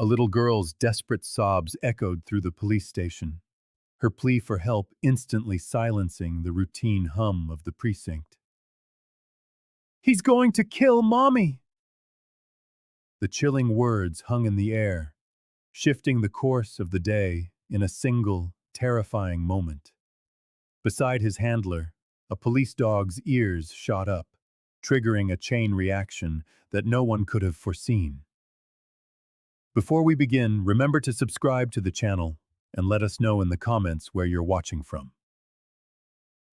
A little girl's desperate sobs echoed through the police station, her plea for help instantly silencing the routine hum of the precinct. "He's going to kill Mommy!" The chilling words hung in the air, shifting the course of the day in a single, terrifying moment. Beside his handler, a police dog's ears shot up, triggering a chain reaction that no one could have foreseen. Before we begin, remember to subscribe to the channel and let us know in the comments where you're watching from.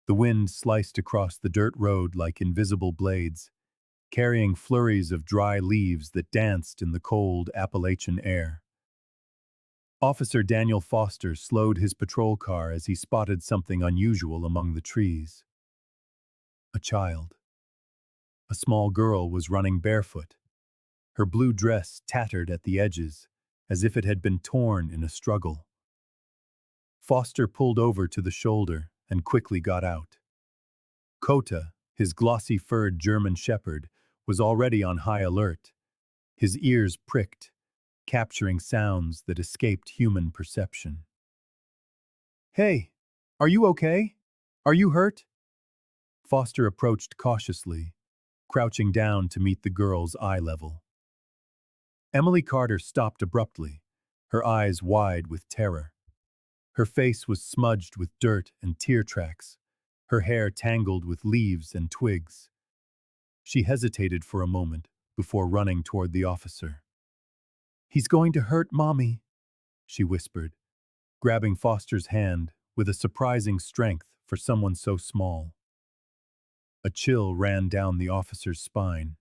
The wind sliced across the dirt road like invisible blades, carrying flurries of dry leaves that danced in the cold Appalachian air. Officer Daniel Foster slowed his patrol car as he spotted something unusual among the trees. A child. A small girl was running barefoot, her blue dress tattered at the edges, as if it had been torn in a struggle. Foster pulled over to the shoulder and quickly got out. Kota, his glossy-furred German shepherd, was already on high alert, his ears pricked, capturing sounds that escaped human perception. "Hey, are you okay? Are you hurt?" Foster approached cautiously, crouching down to meet the girl's eye level. Emily Carter stopped abruptly, her eyes wide with terror. Her face was smudged with dirt and tear tracks, her hair tangled with leaves and twigs. She hesitated for a moment before running toward the officer. "He's going to hurt Mommy," she whispered, grabbing Foster's hand with a surprising strength for someone so small. A chill ran down the officer's spine.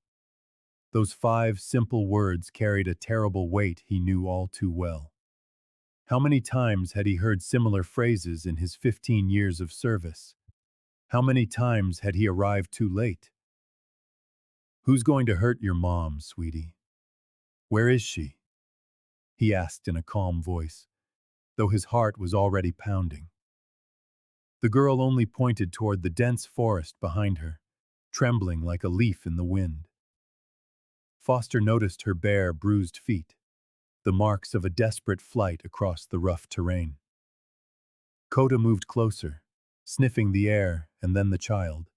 Those 5 simple words carried a terrible weight he knew all too well. How many times had he heard similar phrases in his 15 years of service? How many times had he arrived too late? "Who's going to hurt your mom, sweetie? Where is she?" he asked in a calm voice, though his heart was already pounding. The girl only pointed toward the dense forest behind her, trembling like a leaf in the wind. Foster noticed her bare, bruised feet, the marks of a desperate flight across the rough terrain. Kota moved closer, sniffing the air and then the child.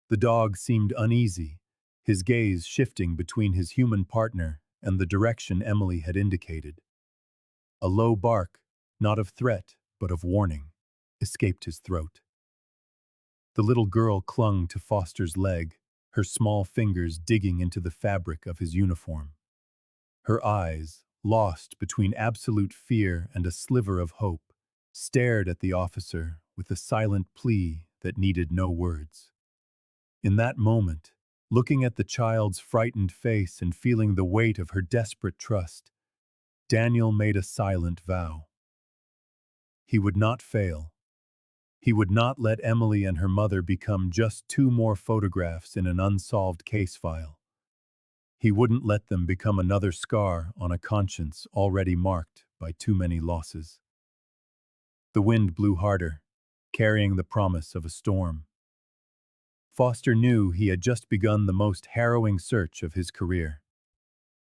The dog seemed uneasy, his gaze shifting between his human partner and the direction Emily had indicated. A low bark, not of threat, but of warning, escaped his throat. The little girl clung to Foster's leg, her small fingers digging into the fabric of his uniform. Her eyes, lost between absolute fear and a sliver of hope, stared at the officer with a silent plea that needed no words. In that moment, looking at the child's frightened face and feeling the weight of her desperate trust, Daniel made a silent vow. He would not fail. He would not let Emily and her mother become just 2 more photographs in an unsolved case file. He wouldn't let them become another scar on a conscience already marked by too many losses. The wind blew harder, carrying the promise of a storm. Foster knew he had just begun the most harrowing search of his career.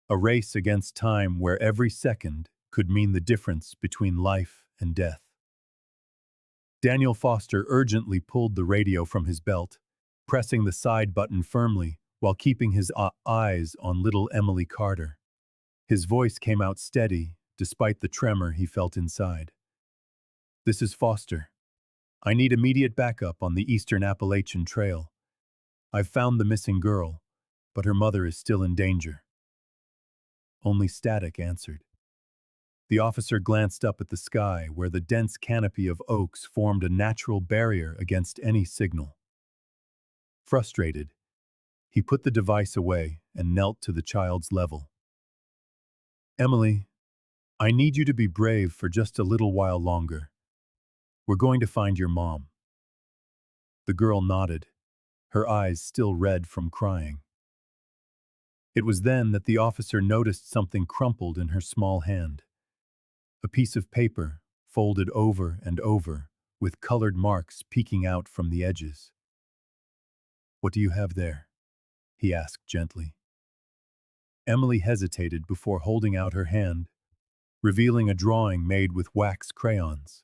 A race against time where every second could mean the difference between life and death. Daniel Foster urgently pulled the radio from his belt, pressing the side button firmly while keeping his eyes on little Emily Carter. His voice came out steady, despite the tremor he felt inside. "This is Foster. I need immediate backup on the Eastern Appalachian Trail. I've found the missing girl, but her mother is still in danger." Only static answered. The officer glanced up at the sky where the dense canopy of oaks formed a natural barrier against any signal. Frustrated, he put the device away and knelt to the child's level. "Emily, I need you to be brave for just a little while longer. We're going to find your mom." The girl nodded, her eyes still red from crying. It was then that the officer noticed something crumpled in her small hand. A piece of paper, folded over and over, with colored marks peeking out from the edges. "What do you have there?" he asked gently. Emily hesitated before holding out her hand, revealing a drawing made with wax crayons.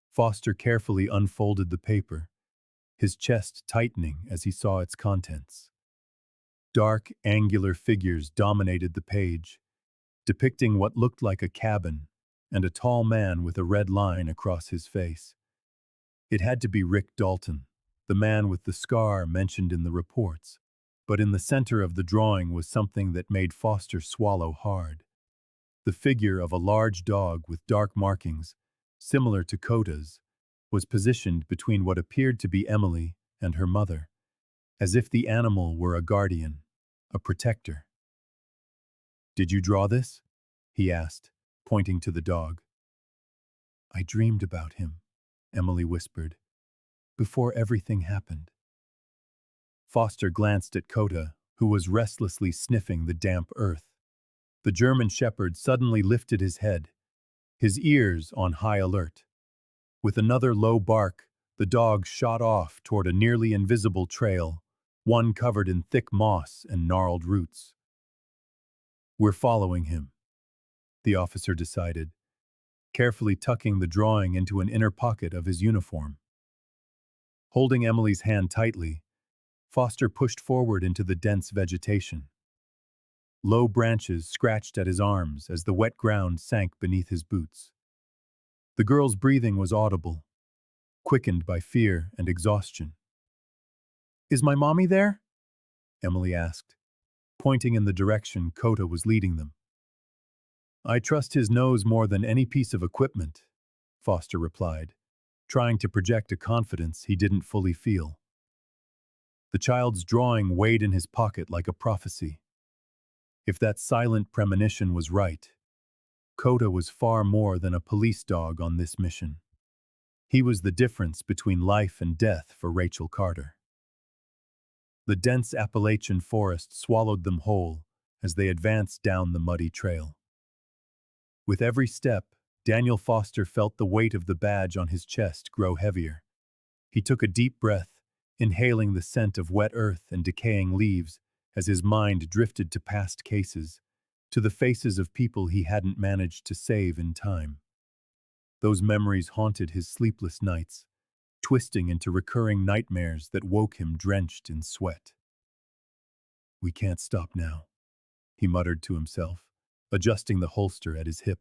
Foster carefully unfolded the paper, his chest tightening as he saw its contents. Dark, angular figures dominated the page, depicting what looked like a cabin and a tall man with a red line across his face. It had to be Rick Dalton, the man with the scar mentioned in the reports, but in the center of the drawing was something that made Foster swallow hard. The figure of a large dog with dark markings, similar to Kota's, was positioned between what appeared to be Emily and her mother, as if the animal were a guardian, a protector. "Did you draw this?" he asked, pointing to the dog. "I dreamed about him," Emily whispered, "before everything happened." Foster glanced at Kota, who was restlessly sniffing the damp earth. The German shepherd suddenly lifted his head, his ears on high alert. With another low bark, the dog shot off toward a nearly invisible trail, one covered in thick moss and gnarled roots. "We're following him," the officer decided, carefully tucking the drawing into an inner pocket of his uniform. Holding Emily's hand tightly, Foster pushed forward into the dense vegetation. Low branches scratched at his arms as the wet ground sank beneath his boots. The girl's breathing was audible, quickened by fear and exhaustion. "Is my mommy there?" Emily asked, pointing in the direction Kota was leading them. "I trust his nose more than any piece of equipment," Foster replied, trying to project a confidence he didn't fully feel. The child's drawing weighed in his pocket like a prophecy. If that silent premonition was right, Kota was far more than a police dog on this mission. He was the difference between life and death for Rachel Carter. The dense Appalachian forest swallowed them whole as they advanced down the muddy trail. With every step, Daniel Foster felt the weight of the badge on his chest grow heavier. He took a deep breath, inhaling the scent of wet earth and decaying leaves as his mind drifted to past cases, to the faces of people he hadn't managed to save in time. Those memories haunted his sleepless nights, twisting into recurring nightmares that woke him drenched in sweat. "We can't stop now," he muttered to himself, adjusting the holster at his hip.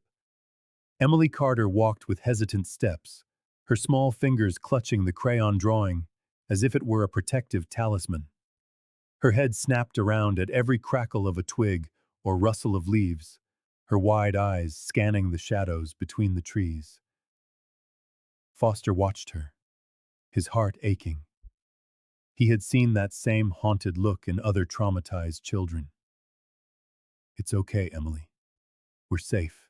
Emily Carter walked with hesitant steps, her small fingers clutching the crayon drawing as if it were a protective talisman. Her head snapped around at every crackle of a twig or rustle of leaves, her wide eyes scanning the shadows between the trees. Foster watched her, his heart aching. He had seen that same haunted look in other traumatized children. "It's okay, Emily. We're safe,"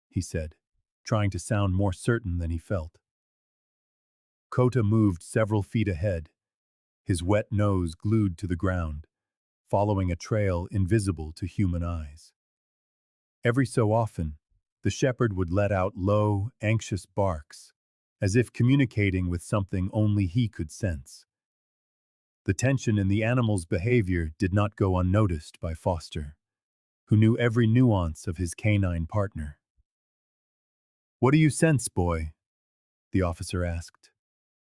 he said, trying to sound more certain than he felt. Kota moved several feet ahead, his wet nose glued to the ground, following a trail invisible to human eyes. Every so often, the shepherd would let out low, anxious barks, as if communicating with something only he could sense. The tension in the animal's behavior did not go unnoticed by Foster, who knew every nuance of his canine partner. "What do you sense, boy?" the officer asked,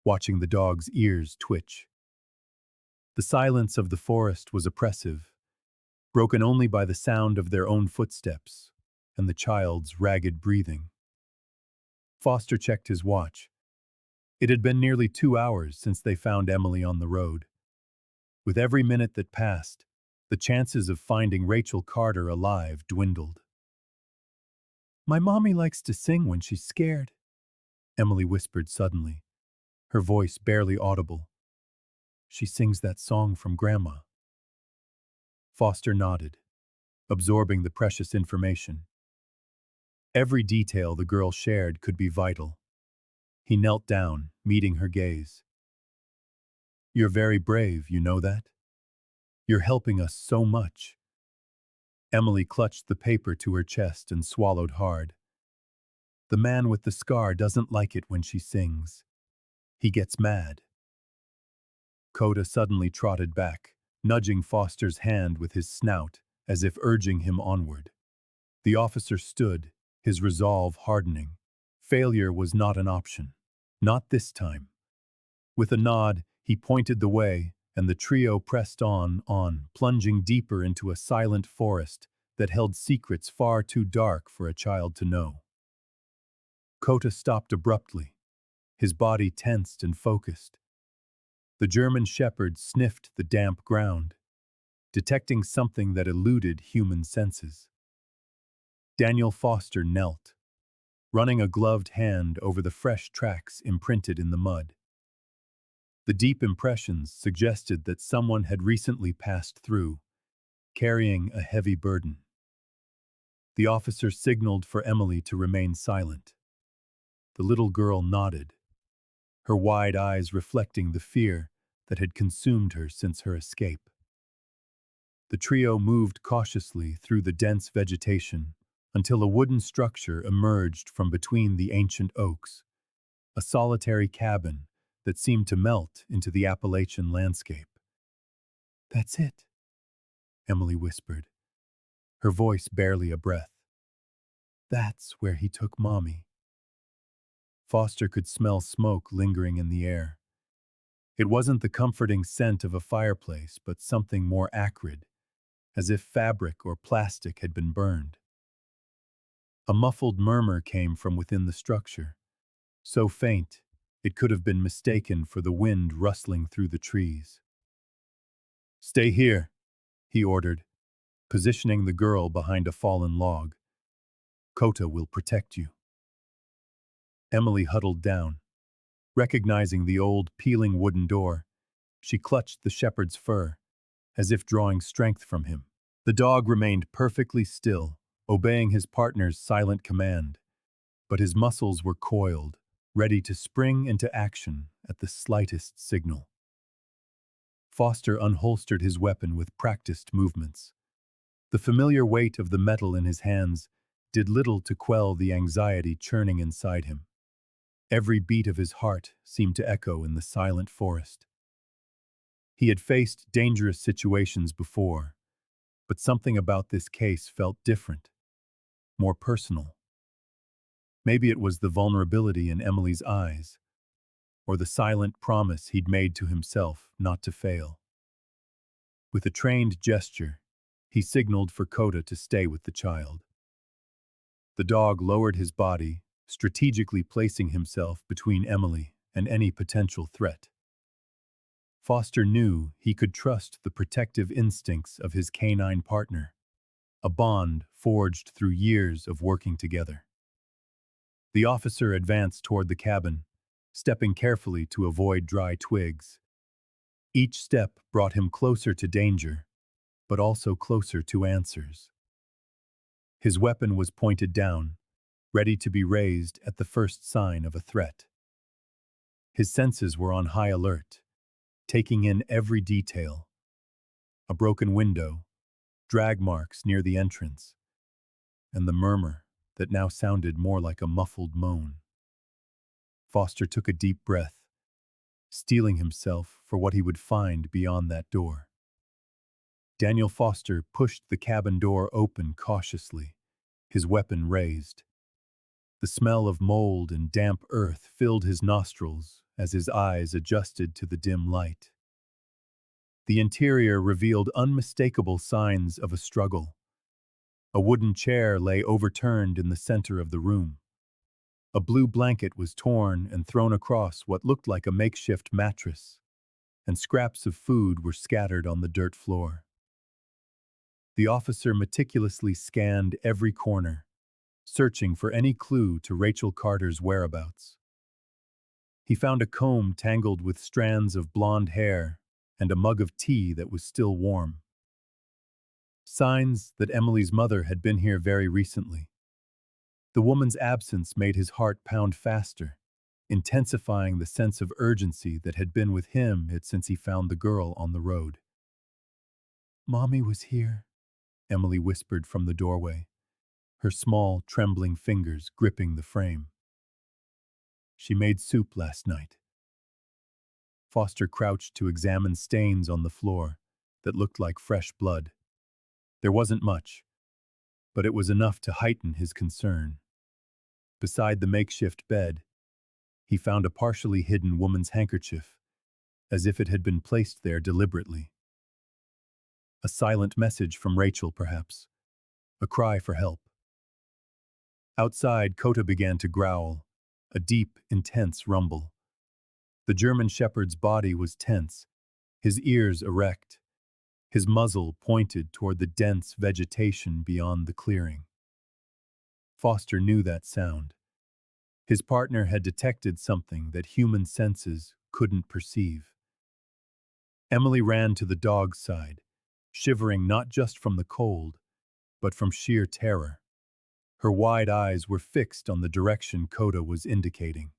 watching the dog's ears twitch. The silence of the forest was oppressive, broken only by the sound of their own footsteps and the child's ragged breathing. Foster checked his watch. It had been nearly 2 hours since they found Emily on the road. With every minute that passed, the chances of finding Rachel Carter alive dwindled. "My mommy likes to sing when she's scared," Emily whispered suddenly, her voice barely audible. "She sings that song from Grandma." Foster nodded, absorbing the precious information. Every detail the girl shared could be vital. He knelt down, meeting her gaze. "You're very brave, you know that? You're helping us so much." Emily clutched the paper to her chest and swallowed hard. "The man with the scar doesn't like it when she sings. He gets mad." Kota suddenly trotted back, nudging Foster's hand with his snout, as if urging him onward. The officer stood, his resolve hardening. Failure was not an option. Not this time. With a nod, he pointed the way, and the trio pressed on, plunging deeper into a silent forest that held secrets far too dark for a child to know. Kota stopped abruptly, his body tensed and focused. The German shepherd sniffed the damp ground, detecting something that eluded human senses. Daniel Foster knelt, running a gloved hand over the fresh tracks imprinted in the mud. The deep impressions suggested that someone had recently passed through, carrying a heavy burden. The officer signaled for Emily to remain silent. The little girl nodded, her wide eyes reflecting the fear that had consumed her since her escape. The trio moved cautiously through the dense vegetation until a wooden structure emerged from between the ancient oaks, a solitary cabin that seemed to melt into the Appalachian landscape. "That's it," Emily whispered, her voice barely a breath. "That's where he took Mommy." Foster could smell smoke lingering in the air. It wasn't the comforting scent of a fireplace, but something more acrid, as if fabric or plastic had been burned. A muffled murmur came from within the structure, so faint it could have been mistaken for the wind rustling through the trees. "Stay here," he ordered, positioning the girl behind a fallen log. "Kota will protect you." Emily huddled down. Recognizing the old, peeling wooden door, she clutched the shepherd's fur, as if drawing strength from him. The dog remained perfectly still, obeying his partner's silent command, but his muscles were coiled, ready to spring into action at the slightest signal. Foster unholstered his weapon with practiced movements. The familiar weight of the metal in his hands did little to quell the anxiety churning inside him. Every beat of his heart seemed to echo in the silent forest. He had faced dangerous situations before, but something about this case felt different, more personal. Maybe it was the vulnerability in Emily's eyes, or the silent promise he'd made to himself not to fail. With a trained gesture, he signaled for Kota to stay with the child. The dog lowered his body, strategically placing himself between Emily and any potential threat. Foster knew he could trust the protective instincts of his canine partner, a bond forged through years of working together. The officer advanced toward the cabin, stepping carefully to avoid dry twigs. Each step brought him closer to danger, but also closer to answers. His weapon was pointed down, ready to be raised at the first sign of a threat. His senses were on high alert, taking in every detail. A broken window, drag marks near the entrance, and the murmur that now sounded more like a muffled moan. Foster took a deep breath, steeling himself for what he would find beyond that door. Daniel Foster pushed the cabin door open cautiously, his weapon raised. The smell of mold and damp earth filled his nostrils as his eyes adjusted to the dim light. The interior revealed unmistakable signs of a struggle. A wooden chair lay overturned in the center of the room. A blue blanket was torn and thrown across what looked like a makeshift mattress, and scraps of food were scattered on the dirt floor. The officer meticulously scanned every corner, searching for any clue to Rachel Carter's whereabouts. He found a comb tangled with strands of blonde hair and a mug of tea that was still warm. Signs that Emily's mother had been here very recently. The woman's absence made his heart pound faster, intensifying the sense of urgency that had been with him since he found the girl on the road. "Mommy was here," Emily whispered from the doorway, her small, trembling fingers gripping the frame. "She made soup last night." Foster crouched to examine stains on the floor that looked like fresh blood. There wasn't much, but it was enough to heighten his concern. Beside the makeshift bed, he found a partially hidden woman's handkerchief, as if it had been placed there deliberately. A silent message from Rachel, perhaps. A cry for help. Outside, Kota began to growl, a deep, intense rumble. The German shepherd's body was tense, his ears erect, his muzzle pointed toward the dense vegetation beyond the clearing. Foster knew that sound. His partner had detected something that human senses couldn't perceive. Emily ran to the dog's side, shivering not just from the cold, but from sheer terror. Her wide eyes were fixed on the direction Kota was indicating.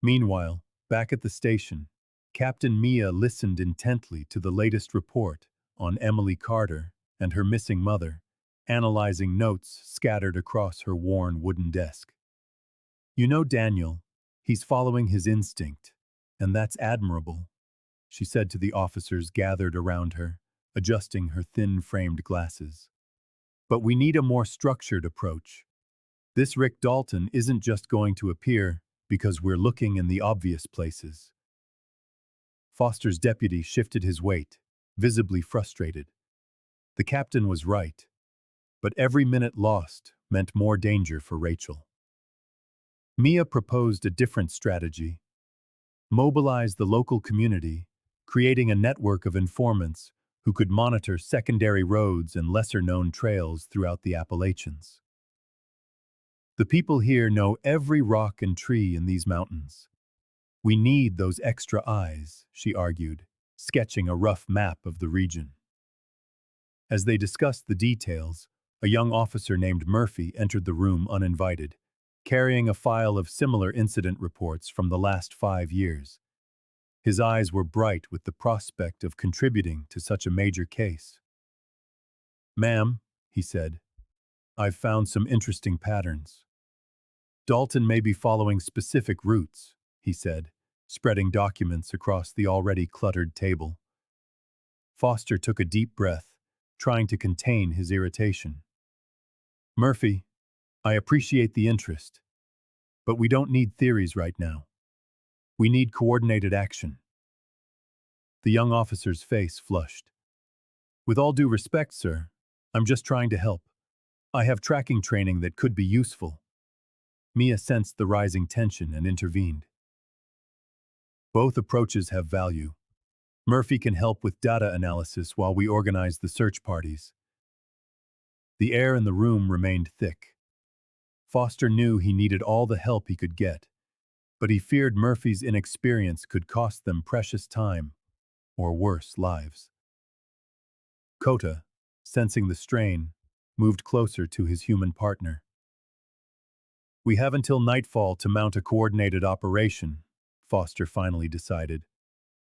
Meanwhile, back at the station, Captain Mia listened intently to the latest report on Emily Carter and her missing mother, analyzing notes scattered across her worn wooden desk. "You know Daniel, he's following his instinct, and that's admirable," she said to the officers gathered around her, adjusting her thin-framed glasses. "But we need a more structured approach. This Rick Dalton isn't just going to appear because we're looking in the obvious places." Foster's deputy shifted his weight, visibly frustrated. The captain was right, but every minute lost meant more danger for Rachel. Mia proposed a different strategy. Mobilize the local community, creating a network of informants who could monitor secondary roads and lesser-known trails throughout the Appalachians. "The people here know every rock and tree in these mountains. We need those extra eyes," she argued, sketching a rough map of the region. As they discussed the details, a young officer named Murphy entered the room uninvited, carrying a file of similar incident reports from the last 5 years. His eyes were bright with the prospect of contributing to such a major case. "Ma'am," he said, "I've found some interesting patterns. Dalton may be following specific routes," he said, spreading documents across the already cluttered table. Foster took a deep breath, trying to contain his irritation. "Murphy, I appreciate the interest, but we don't need theories right now. We need coordinated action." The young officer's face flushed. "With all due respect, sir, I'm just trying to help. I have tracking training that could be useful." Mia sensed the rising tension and intervened. "Both approaches have value. Murphy can help with data analysis while we organize the search parties." The air in the room remained thick. Foster knew he needed all the help he could get, but he feared Murphy's inexperience could cost them precious time, or worse, lives. Kota, sensing the strain, moved closer to his human partner. "We have until nightfall to mount a coordinated operation," Foster finally decided.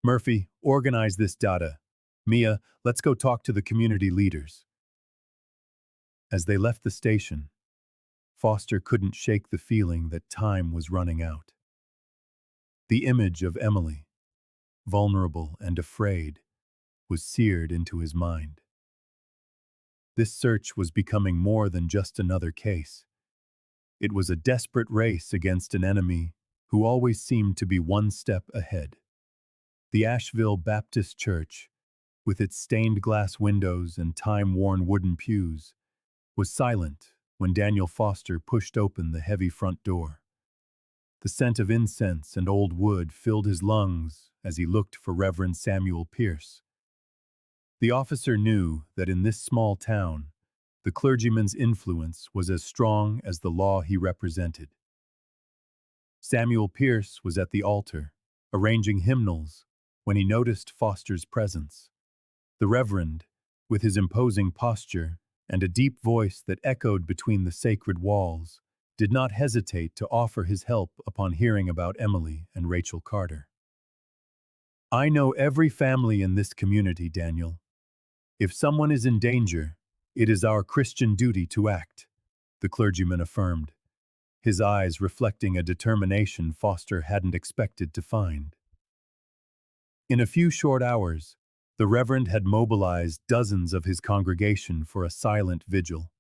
"Murphy, organize this data. Mia, let's go talk to the community leaders." As they left the station, Foster couldn't shake the feeling that time was running out. The image of Emily, vulnerable and afraid, was seared into his mind. This search was becoming more than just another case. It was a desperate race against an enemy who always seemed to be one step ahead. The Asheville Baptist Church, with its stained glass windows and time-worn wooden pews, was silent when Daniel Foster pushed open the heavy front door. The scent of incense and old wood filled his lungs as he looked for Reverend Samuel Pierce. The officer knew that in this small town, the clergyman's influence was as strong as the law he represented. Samuel Pierce was at the altar, arranging hymnals, when he noticed Foster's presence. The Reverend, with his imposing posture and a deep voice that echoed between the sacred walls, did not hesitate to offer his help upon hearing about Emily and Rachel Carter. "I know every family in this community, Daniel. If someone is in danger, it is our Christian duty to act," the clergyman affirmed, his eyes reflecting a determination Foster hadn't expected to find. In a few short hours, the Reverend had mobilized dozens of his congregation for a silent vigil.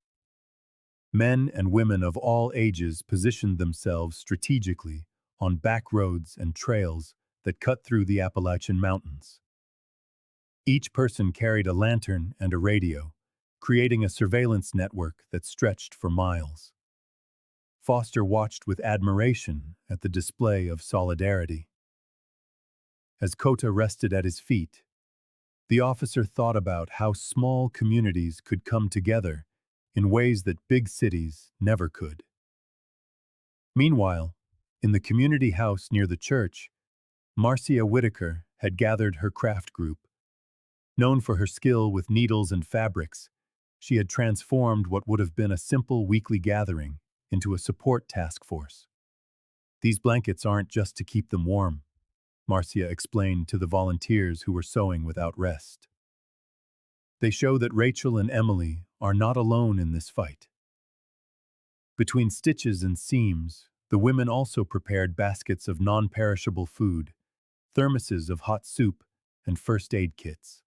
Men and women of all ages positioned themselves strategically on back roads and trails that cut through the Appalachian Mountains. Each person carried a lantern and a radio, creating a surveillance network that stretched for miles. Foster watched with admiration at the display of solidarity. As Kota rested at his feet, the officer thought about how small communities could come together in ways that big cities never could. Meanwhile, in the community house near the church, Marcia Whitaker had gathered her craft group. Known for her skill with needles and fabrics, she had transformed what would have been a simple weekly gathering into a support task force. "These blankets aren't just to keep them warm," Marcia explained to the volunteers who were sewing without rest. "They show that Rachel and Emily are not alone in this fight." Between stitches and seams, the women also prepared baskets of non-perishable food, thermoses of hot soup, and first aid kits.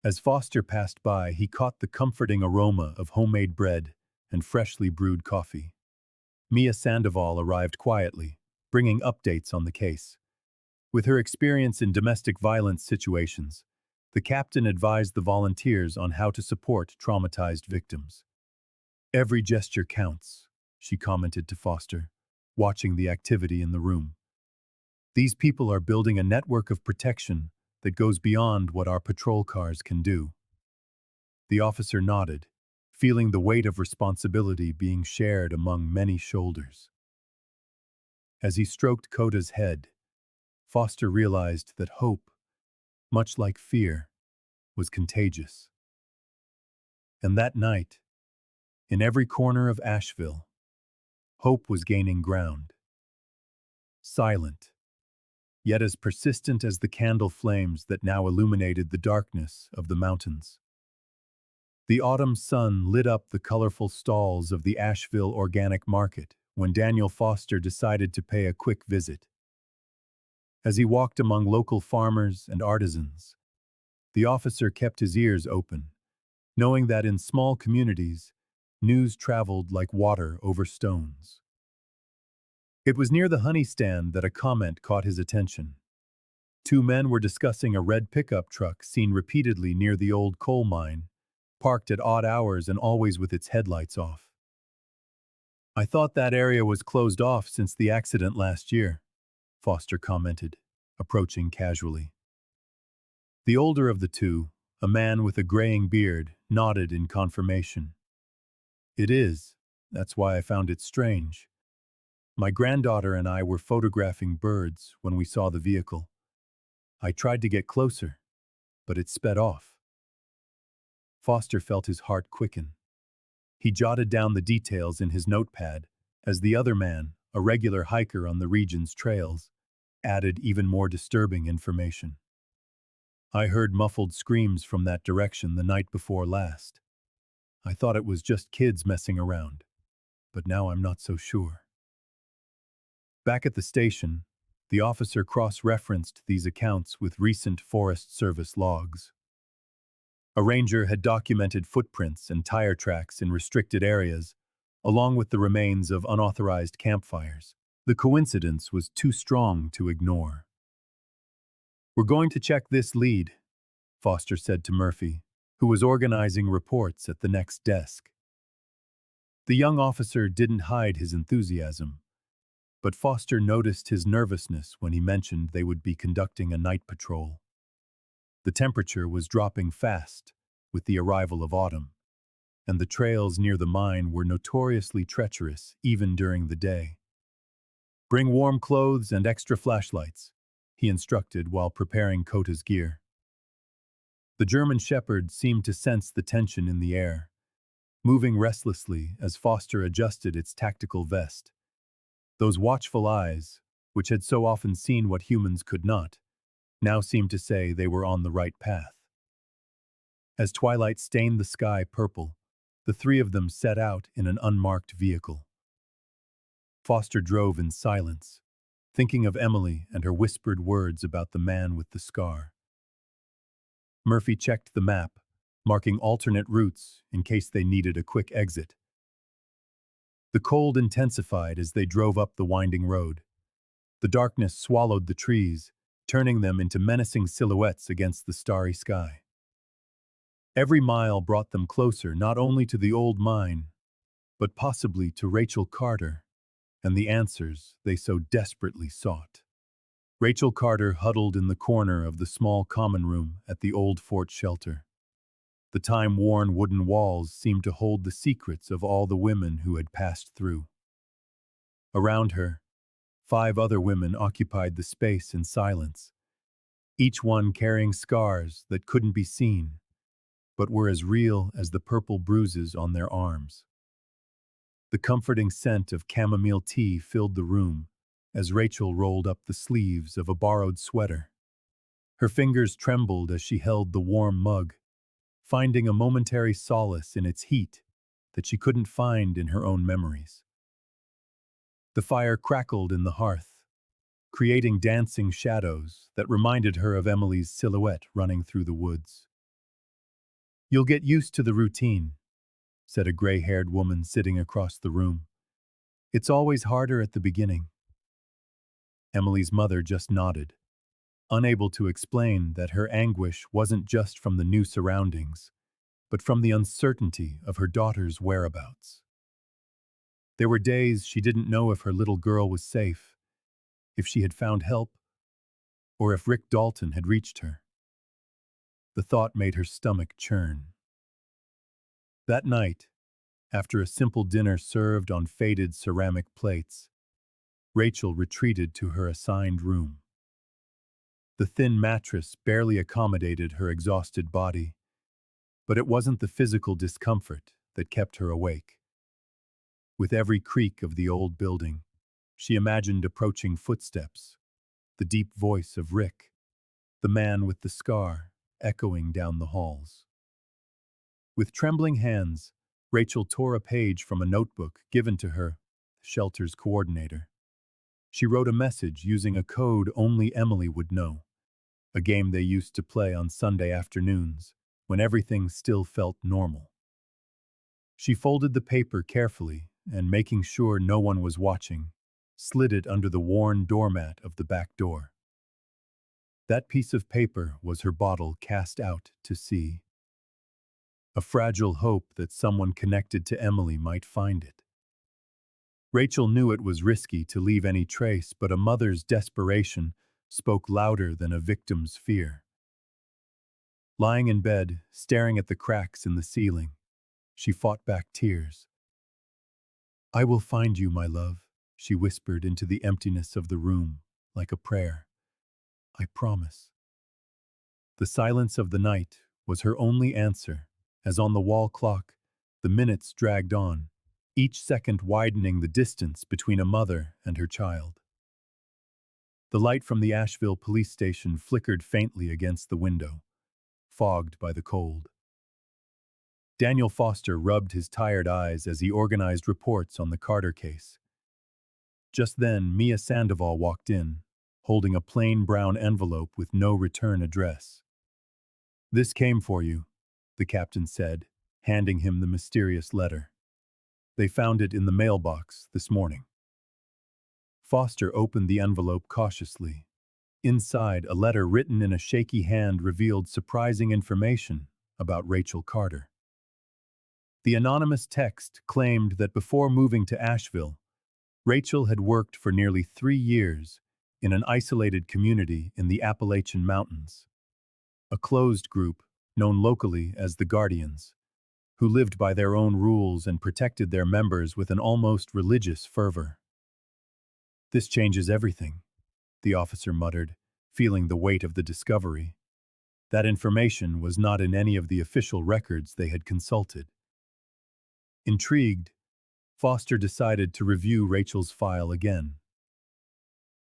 As Foster passed by, he caught the comforting aroma of homemade bread and freshly brewed coffee. Mia Sandoval arrived quietly, bringing updates on the case. With her experience in domestic violence situations, the captain advised the volunteers on how to support traumatized victims. "Every gesture counts," she commented to Foster, watching the activity in the room. "These people are building a network of protection that goes beyond what our patrol cars can do." The officer nodded, feeling the weight of responsibility being shared among many shoulders. As he stroked Kota's head, Foster realized that hope, much like fear, was contagious. And that night, in every corner of Asheville, hope was gaining ground. Silent, yet as persistent as the candle flames that now illuminated the darkness of the mountains. The autumn sun lit up the colorful stalls of the Asheville Organic Market when Daniel Foster decided to pay a quick visit. As he walked among local farmers and artisans, the officer kept his ears open, knowing that in small communities, news traveled like water over stones. It was near the honey stand that a comment caught his attention. Two men were discussing a red pickup truck seen repeatedly near the old coal mine, parked at odd hours and always with its headlights off. "I thought that area was closed off since the accident last year," Foster commented, approaching casually. The older of the two, a man with a graying beard, nodded in confirmation. "It is. That's why I found it strange. My granddaughter and I were photographing birds when we saw the vehicle. I tried to get closer, but it sped off." Foster felt his heart quicken. He jotted down the details in his notepad as the other man, a regular hiker on the region's trails, added even more disturbing information. "I heard muffled screams from that direction the night before last. I thought it was just kids messing around, but now I'm not so sure." Back at the station, the officer cross-referenced these accounts with recent Forest Service logs. A ranger had documented footprints and tire tracks in restricted areas, along with the remains of unauthorized campfires. The coincidence was too strong to ignore. "We're going to check this lead," Foster said to Murphy, who was organizing reports at the next desk. The young officer didn't hide his enthusiasm, but Foster noticed his nervousness when he mentioned they would be conducting a night patrol. The temperature was dropping fast with the arrival of autumn, and the trails near the mine were notoriously treacherous even during the day. "Bring warm clothes and extra flashlights," he instructed while preparing Kota's gear. The German Shepherd seemed to sense the tension in the air, moving restlessly as Foster adjusted its tactical vest. Those watchful eyes, which had so often seen what humans could not, now seemed to say they were on the right path. As twilight stained the sky purple, the three of them set out in an unmarked vehicle. Foster drove in silence, thinking of Emily and her whispered words about the man with the scar. Murphy checked the map, marking alternate routes in case they needed a quick exit, The cold intensified as they drove up the winding road. The darkness swallowed the trees, turning them into menacing silhouettes against the starry sky. Every mile brought them closer not only to the old mine, but possibly to Rachel Carter and the answers they so desperately sought. Rachel Carter huddled in the corner of the small common room at the old fort shelter. The time-worn wooden walls seemed to hold the secrets of all the women who had passed through. Around her, 5 other women occupied the space in silence, each one carrying scars that couldn't be seen, but were as real as the purple bruises on their arms. The comforting scent of chamomile tea filled the room as Rachel rolled up the sleeves of a borrowed sweater. Her fingers trembled as she held the warm mug, finding a momentary solace in its heat that she couldn't find in her own memories. The fire crackled in the hearth, creating dancing shadows that reminded her of Emily's silhouette running through the woods. "You'll get used to the routine," said a gray-haired woman sitting across the room. "It's always harder at the beginning." Emily's mother just nodded, unable to explain that her anguish wasn't just from the new surroundings, but from the uncertainty of her daughter's whereabouts. There were days she didn't know if her little girl was safe, if she had found help, or if Rick Dalton had reached her. The thought made her stomach churn. That night, after a simple dinner served on faded ceramic plates, Rachel retreated to her assigned room. The thin mattress barely accommodated her exhausted body, but it wasn't the physical discomfort that kept her awake. With every creak of the old building, she imagined approaching footsteps, the deep voice of Rick, the man with the scar, echoing down the halls. With trembling hands, Rachel tore a page from a notebook given to her, the shelter's coordinator. She wrote a message using a code only Emily would know, a game they used to play on Sunday afternoons, when everything still felt normal. She folded the paper carefully and, making sure no one was watching, slid it under the worn doormat of the back door. That piece of paper was her bottle cast out to sea. A fragile hope that someone connected to Emily might find it. Rachel knew it was risky to leave any trace, but a mother's desperation spoke louder than a victim's fear. Lying in bed, staring at the cracks in the ceiling, she fought back tears. "I will find you, my love," she whispered into the emptiness of the room, like a prayer. "I promise." The silence of the night was her only answer, as on the wall clock, the minutes dragged on, each second widening the distance between a mother and her child. The light from the Asheville police station flickered faintly against the window, fogged by the cold. Daniel Foster rubbed his tired eyes as he organized reports on the Carter case. Just then, Mia Sandoval walked in, holding a plain brown envelope with no return address. "This came for you," the captain said, handing him the mysterious letter. "They found it in the mailbox this morning." Foster opened the envelope cautiously. Inside, a letter written in a shaky hand revealed surprising information about Rachel Carter. The anonymous text claimed that before moving to Asheville, Rachel had worked for nearly 3 years in an isolated community in the Appalachian Mountains, a closed group known locally as the Guardians, who lived by their own rules and protected their members with an almost religious fervor. "This changes everything," the officer muttered, feeling the weight of the discovery. That information was not in any of the official records they had consulted. Intrigued, Foster decided to review Rachel's file again.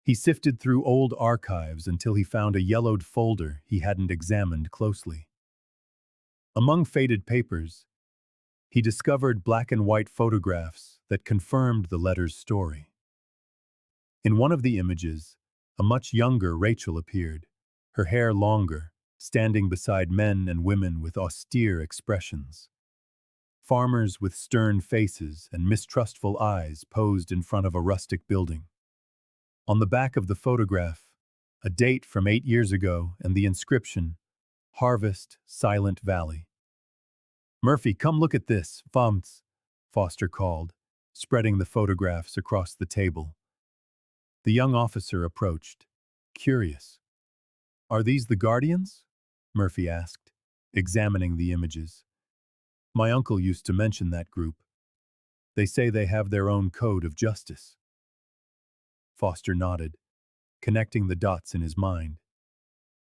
He sifted through old archives until he found a yellowed folder he hadn't examined closely. Among faded papers, he discovered black and white photographs that confirmed the letter's story. In one of the images, a much younger Rachel appeared, her hair longer, standing beside men and women with austere expressions. Farmers with stern faces and mistrustful eyes posed in front of a rustic building. On the back of the photograph, a date from 8 years ago and the inscription, Harvest, Silent Valley. "Murphy, come look at this, Vumps," Foster called, spreading the photographs across the table. The young officer approached, curious. "Are these the Guardians?" Murphy asked, examining the images. "My uncle used to mention that group. They say they have their own code of justice." Foster nodded, connecting the dots in his mind.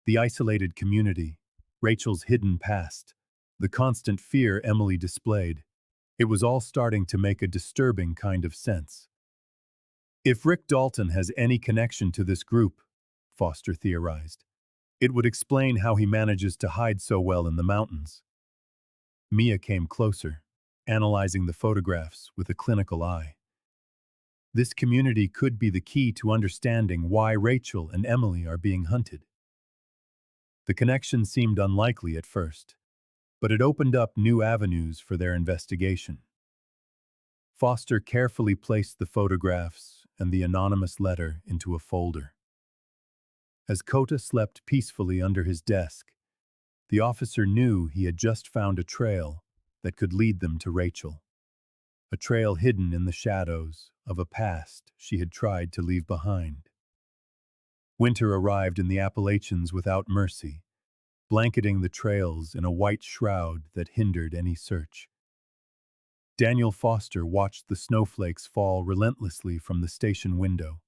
The isolated community, Rachel's hidden past, the constant fear Emily displayed. It was all starting to make a disturbing kind of sense. If Rick Dalton has any connection to this group, Foster theorized, it would explain how he manages to hide so well in the mountains. Mia came closer, analyzing the photographs with a clinical eye. This community could be the key to understanding why Rachel and Emily are being hunted. The connection seemed unlikely at first, but it opened up new avenues for their investigation. Foster carefully placed the photographs and the anonymous letter into a folder. As Kota slept peacefully under his desk, the officer knew he had just found a trail that could lead them to Rachel. A trail hidden in the shadows of a past she had tried to leave behind. Winter arrived in the Appalachians without mercy, blanketing the trails in a white shroud that hindered any search. Daniel Foster watched the snowflakes fall relentlessly from the station window,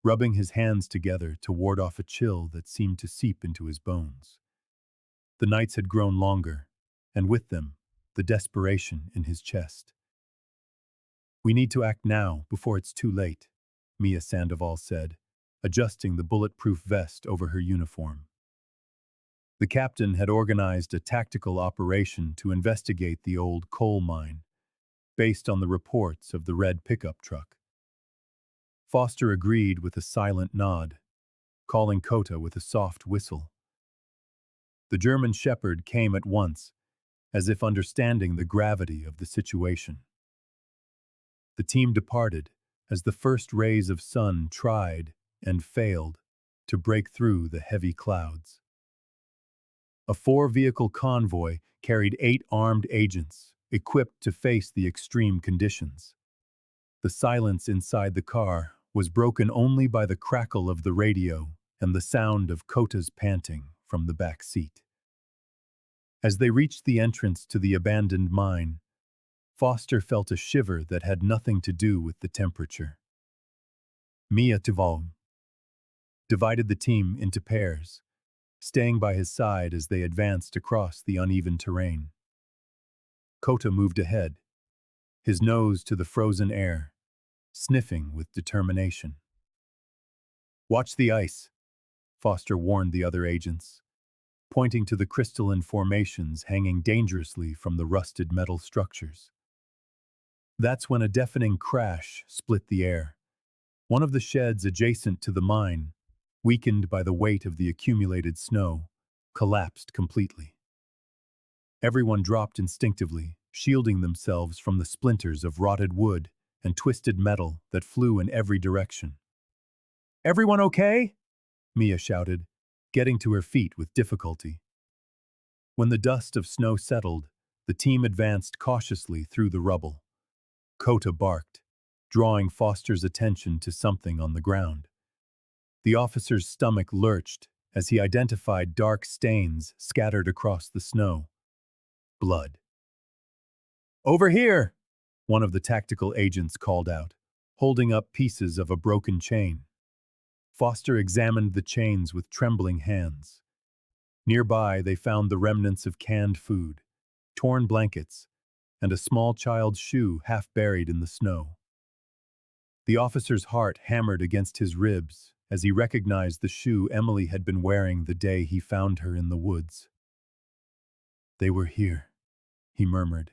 rubbing his hands together to ward off a chill that seemed to seep into his bones. The nights had grown longer, and with them, the desperation in his chest. "We need to act now, before it's too late," Mia Sandoval said, adjusting the bulletproof vest over her uniform. The captain had organized a tactical operation to investigate the old coal mine, based on the reports of the red pickup truck. Foster agreed with a silent nod, calling Kota with a soft whistle. The German shepherd came at once, as if understanding the gravity of the situation. The team departed as the first rays of sun tried and failed to break through the heavy clouds. A 4-vehicle convoy carried 8 armed agents, equipped to face the extreme conditions. The silence inside the car was broken only by the crackle of the radio and the sound of Kota's panting from the back seat. As they reached the entrance to the abandoned mine, Foster felt a shiver that had nothing to do with the temperature. Mia Tival divided the team into pairs, staying by his side as they advanced across the uneven terrain. Kota moved ahead, his nose to the frozen air, sniffing with determination. "Watch the ice," Foster warned the other agents, pointing to the crystalline formations hanging dangerously from the rusted metal structures. That's when a deafening crash split the air. One of the sheds adjacent to the mine, weakened by the weight of the accumulated snow, collapsed completely. Everyone dropped instinctively, shielding themselves from the splinters of rotted wood and twisted metal that flew in every direction. "Everyone okay?" Mia shouted, getting to her feet with difficulty. When the dust of snow settled, the team advanced cautiously through the rubble. Kota barked, drawing Foster's attention to something on the ground. The officer's stomach lurched as he identified dark stains scattered across the snow. Blood. "Over here!" one of the tactical agents called out, holding up pieces of a broken chain. Foster examined the chains with trembling hands. Nearby, they found the remnants of canned food, torn blankets, and a small child's shoe half buried in the snow. The officer's heart hammered against his ribs as he recognized the shoe Emily had been wearing the day he found her in the woods. "They were here," he murmured,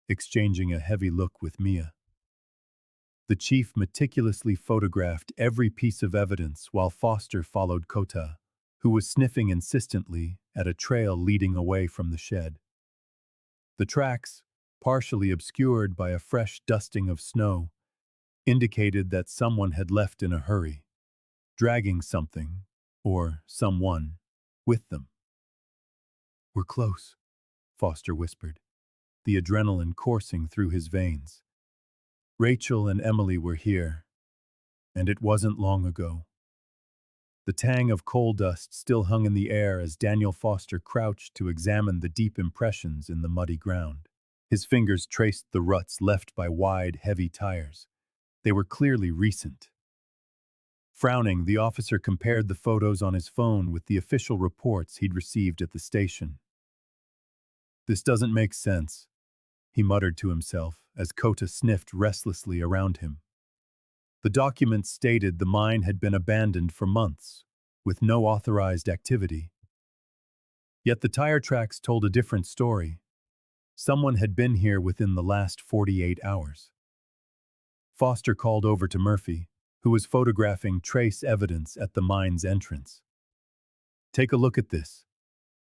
exchanging a heavy look with Mia. The chief meticulously photographed every piece of evidence while Foster followed Kota, who was sniffing insistently at a trail leading away from the shed. The tracks, partially obscured by a fresh dusting of snow, indicated that someone had left in a hurry, dragging something, or someone, with them. "We're close," Foster whispered, the adrenaline coursing through his veins. Rachel and Emily were here, and it wasn't long ago. The tang of coal dust still hung in the air as Daniel Foster crouched to examine the deep impressions in the muddy ground. His fingers traced the ruts left by wide, heavy tires. They were clearly recent. Frowning, the officer compared the photos on his phone with the official reports he'd received at the station. "This doesn't make sense," he muttered to himself as Kota sniffed restlessly around him. The documents stated the mine had been abandoned for months, with no authorized activity. Yet the tire tracks told a different story. Someone had been here within the last 48 hours. Foster called over to Murphy, who was photographing trace evidence at the mine's entrance. "Take a look at this.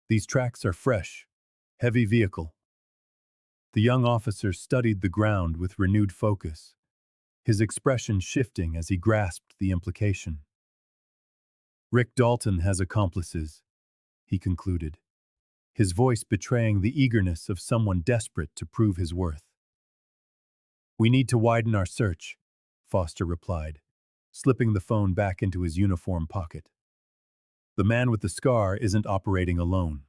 These tracks are fresh. Heavy vehicle." The young officer studied the ground with renewed focus, his expression shifting as he grasped the implication. "Rick Dalton has accomplices," he concluded, his voice betraying the eagerness of someone desperate to prove his worth. "We need to widen our search," Foster replied, slipping the phone back into his uniform pocket. "The man with the scar isn't operating alone."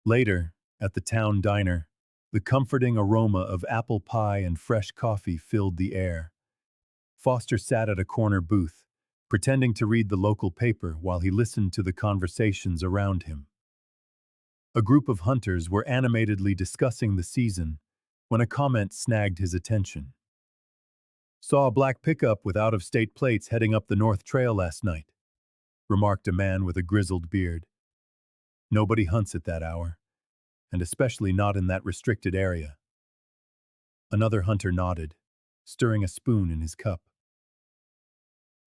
Later, at the town diner, the comforting aroma of apple pie and fresh coffee filled the air. Foster sat at a corner booth, pretending to read the local paper while he listened to the conversations around him. A group of hunters were animatedly discussing the season when a comment snagged his attention. "Saw a black pickup with out-of-state plates heading up the North Trail last night," remarked a man with a grizzled beard. "Nobody hunts at that hour, and especially not in that restricted area." Another hunter nodded, stirring a spoon in his cup.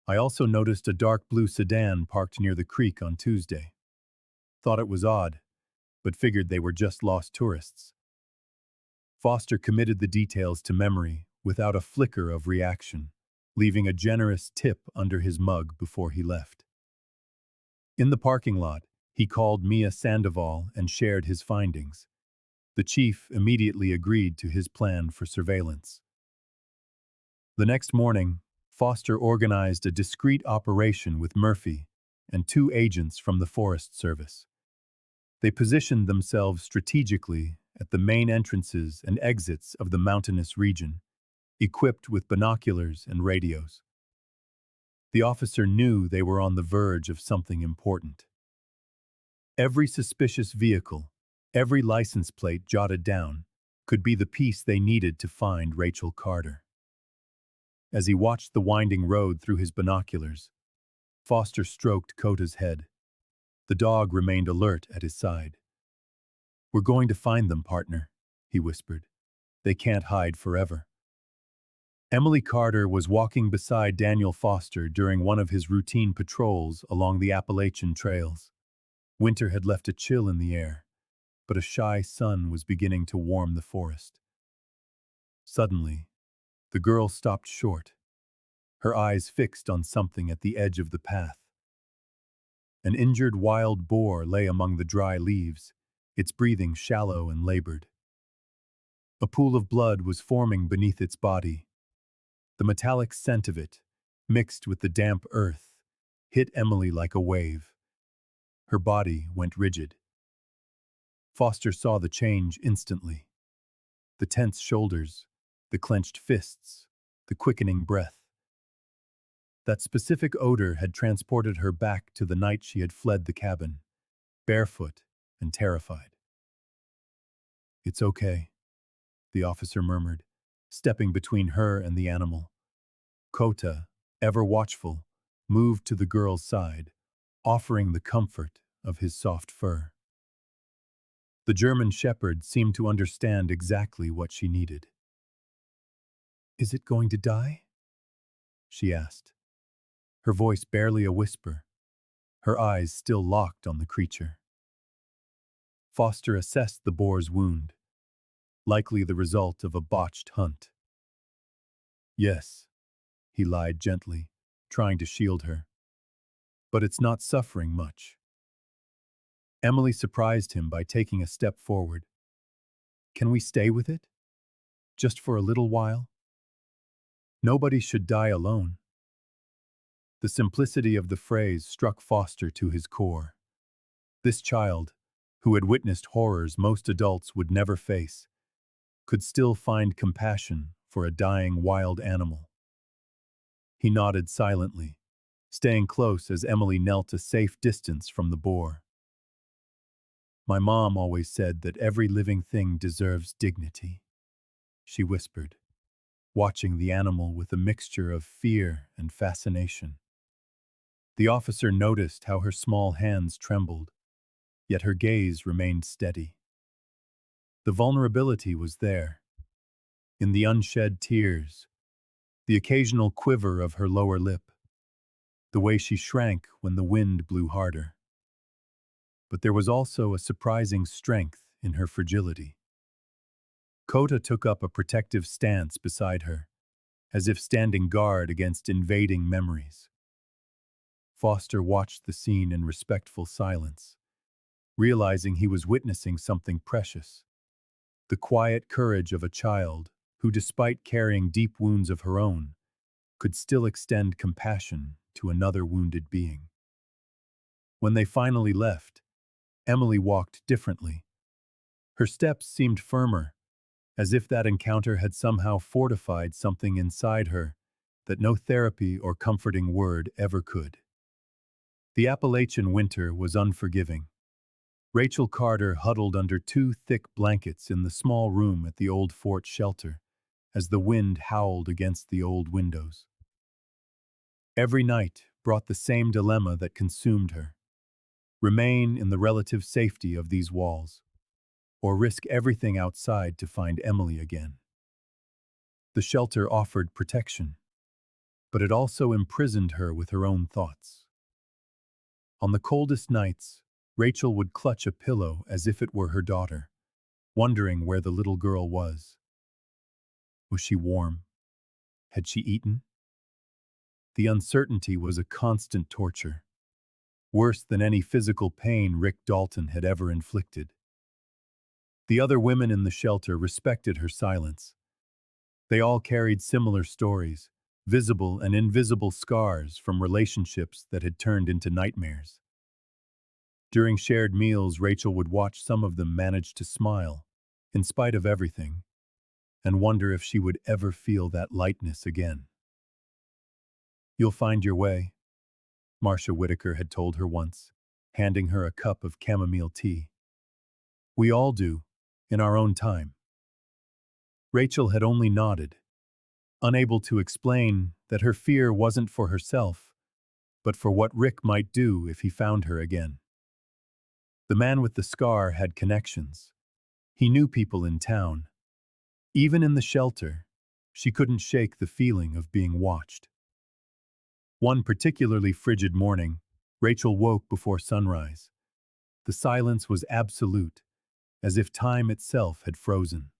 "I also noticed a dark blue sedan parked near the creek on Tuesday. Thought it was odd, but figured they were just lost tourists." Foster committed the details to memory without a flicker of reaction, leaving a generous tip under his mug before he left. In the parking lot, he called Mia Sandoval and shared his findings. The chief immediately agreed to his plan for surveillance. The next morning, Foster organized a discreet operation with Murphy and 2 agents from the Forest Service. They positioned themselves strategically at the main entrances and exits of the mountainous region, equipped with binoculars and radios. The officer knew they were on the verge of something important. Every suspicious vehicle, every license plate jotted down, could be the piece they needed to find Rachel Carter. As he watched the winding road through his binoculars, Foster stroked Kota's head. The dog remained alert at his side. "We're going to find them, partner," he whispered. "They can't hide forever." Emily Carter was walking beside Daniel Foster during one of his routine patrols along the Appalachian trails. Winter had left a chill in the air, but a shy sun was beginning to warm the forest. Suddenly, the girl stopped short, her eyes fixed on something at the edge of the path. An injured wild boar lay among the dry leaves, its breathing shallow and labored. A pool of blood was forming beneath its body. The metallic scent of it, mixed with the damp earth, hit Emily like a wave. Her body went rigid. Foster saw the change instantly. The tense shoulders, the clenched fists, the quickening breath. That specific odor had transported her back to the night she had fled the cabin, barefoot and terrified. "It's okay," the officer murmured, stepping between her and the animal. Kota, ever watchful, moved to the girl's side, offering the comfort of his soft fur. The German shepherd seemed to understand exactly what she needed. "Is it going to die?" she asked, her voice barely a whisper, her eyes still locked on the creature. Foster assessed the boar's wound. likely the result of a botched hunt. Yes, he lied gently, trying to shield her. But it's not suffering much. Emily surprised him by taking a step forward. Can we stay with it? Just for a little while? Nobody should die alone. The simplicity of the phrase struck Foster to his core. This child, who had witnessed horrors most adults would never face, could still find compassion for a dying wild animal. He nodded silently, staying close as Emily knelt a safe distance from the boar. My mom always said that every living thing deserves dignity, she whispered, watching the animal with a mixture of fear and fascination. The officer noticed how her small hands trembled, yet her gaze remained steady. The vulnerability was there, in the unshed tears, the occasional quiver of her lower lip, the way she shrank when the wind blew harder. But there was also a surprising strength in her fragility. Kota took up a protective stance beside her, as if standing guard against invading memories. Foster watched the scene in respectful silence, realizing he was witnessing something precious. The quiet courage of a child who, despite carrying deep wounds of her own, could still extend compassion to another wounded being. When they finally left, Emily walked differently. Her steps seemed firmer, as if that encounter had somehow fortified something inside her that no therapy or comforting word ever could. The Appalachian winter was unforgiving. Rachel Carter huddled under two thick blankets in the small room at the old fort shelter as the wind howled against the old windows. Every night brought the same dilemma that consumed her: remain in the relative safety of these walls, or risk everything outside to find Emily again. The shelter offered protection, but it also imprisoned her with her own thoughts. On the coldest nights, Rachel would clutch a pillow as if it were her daughter, wondering where the little girl was. Was she warm? Had she eaten? The uncertainty was a constant torture, worse than any physical pain Rick Dalton had ever inflicted. The other women in the shelter respected her silence. They all carried similar stories, visible and invisible scars from relationships that had turned into nightmares. During shared meals, Rachel would watch some of them manage to smile, in spite of everything, and wonder if she would ever feel that lightness again. You'll find your way, Marcia Whitaker had told her once, handing her a cup of chamomile tea. We all do, in our own time. Rachel had only nodded, unable to explain that her fear wasn't for herself, but for what Rick might do if he found her again. The man with the scar had connections. He knew people in town. Even in the shelter, she couldn't shake the feeling of being watched. One particularly frigid morning, Rachel woke before sunrise. The silence was absolute, as if time itself had frozen.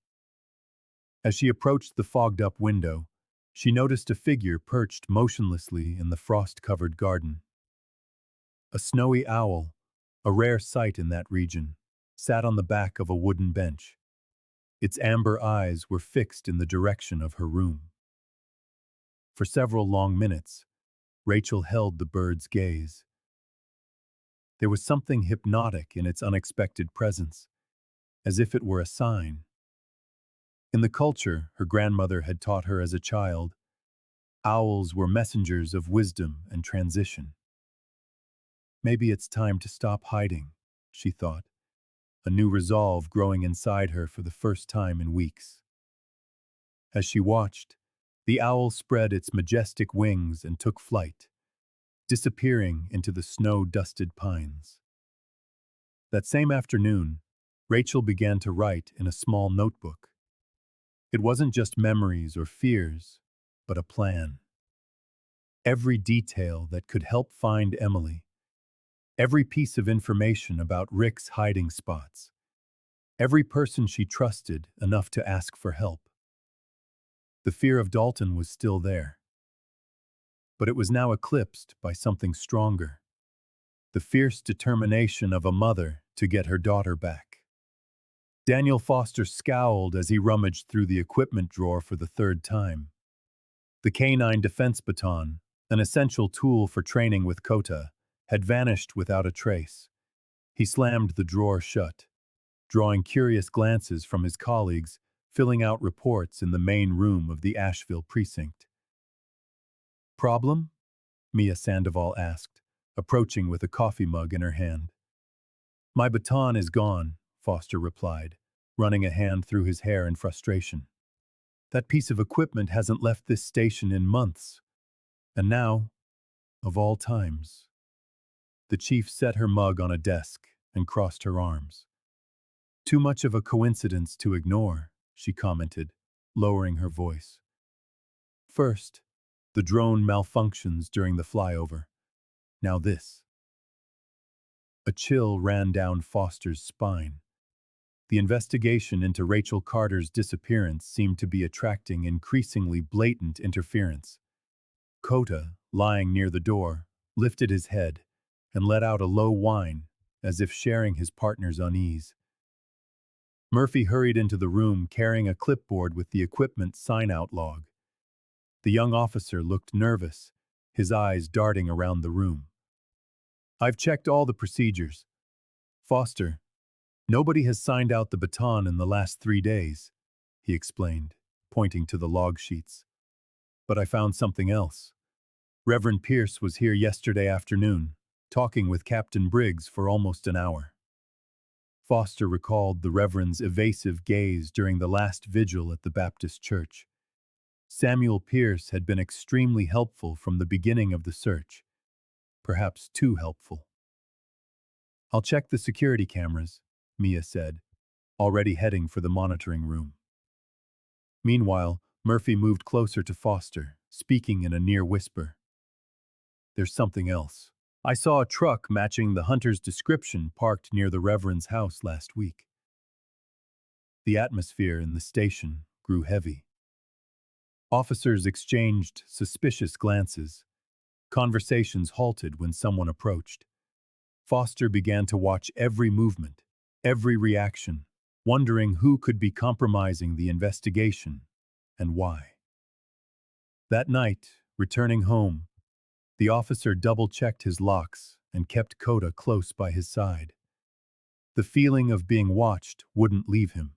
As she approached the fogged-up window, she noticed a figure perched motionlessly in the frost-covered garden. A snowy owl, a rare sight in that region, sat on the back of a wooden bench. Its amber eyes were fixed in the direction of her room. For several long minutes, Rachel held the bird's gaze. There was something hypnotic in its unexpected presence, as if it were a sign. In the culture her grandmother had taught her as a child, owls were messengers of wisdom and transition. Maybe it's time to stop hiding, she thought, a new resolve growing inside her for the first time in weeks. As she watched, the owl spread its majestic wings and took flight, disappearing into the snow-dusted pines. That same afternoon, Rachel began to write in a small notebook. It wasn't just memories or fears, but a plan. Every detail that could help find Emily, every piece of information about Rick's hiding spots, every person she trusted enough to ask for help. The fear of Dalton was still there, but it was now eclipsed by something stronger: the fierce determination of a mother to get her daughter back. Daniel Foster scowled as he rummaged through the equipment drawer for the third time. The canine defense baton, an essential tool for training with Kota, had vanished without a trace. He slammed the drawer shut, drawing curious glances from his colleagues, filling out reports in the main room of the Asheville precinct. "Problem?" Mia Sandoval asked, approaching with a coffee mug in her hand. "My baton is gone," Foster replied, running a hand through his hair in frustration. "That piece of equipment hasn't left this station in months. And now, of all times." The chief set her mug on a desk and crossed her arms. "Too much of a coincidence to ignore," she commented, lowering her voice. "First, the drone malfunctions during the flyover. Now this." A chill ran down Foster's spine. The investigation into Rachel Carter's disappearance seemed to be attracting increasingly blatant interference. Kota, lying near the door, lifted his head and let out a low whine, as if sharing his partner's unease. Murphy hurried into the room carrying a clipboard with the equipment sign-out log. The young officer looked nervous, his eyes darting around the room. "I've checked all the procedures. Foster, nobody has signed out the baton in the last 3 days," he explained, pointing to the log sheets. "But I found something else. Reverend Pierce was here yesterday afternoon, talking with Captain Briggs for almost an hour." Foster recalled the Reverend's evasive gaze during the last vigil at the Baptist church. Samuel Pierce had been extremely helpful from the beginning of the search, perhaps too helpful. "I'll check the security cameras," Mia said, already heading for the monitoring room. Meanwhile, Murphy moved closer to Foster, speaking in a near whisper. "There's something else. I saw a truck matching the hunter's description parked near the Reverend's house last week." The atmosphere in the station grew heavy. Officers exchanged suspicious glances. Conversations halted when someone approached. Foster began to watch every movement, every reaction, wondering who could be compromising the investigation and why. That night, returning home, the officer double-checked his locks and kept Kota close by his side. The feeling of being watched wouldn't leave him.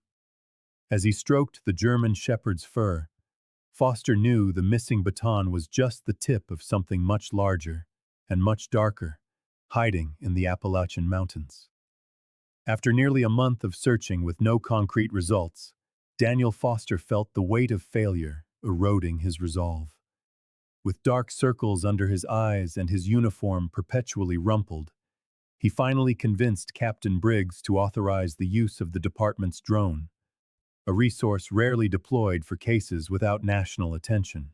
As he stroked the German shepherd's fur, Foster knew the missing baton was just the tip of something much larger and much darker, hiding in the Appalachian Mountains. After nearly a month of searching with no concrete results, Daniel Foster felt the weight of failure eroding his resolve. With dark circles under his eyes and his uniform perpetually rumpled, he finally convinced Captain Briggs to authorize the use of the department's drone, a resource rarely deployed for cases without national attention.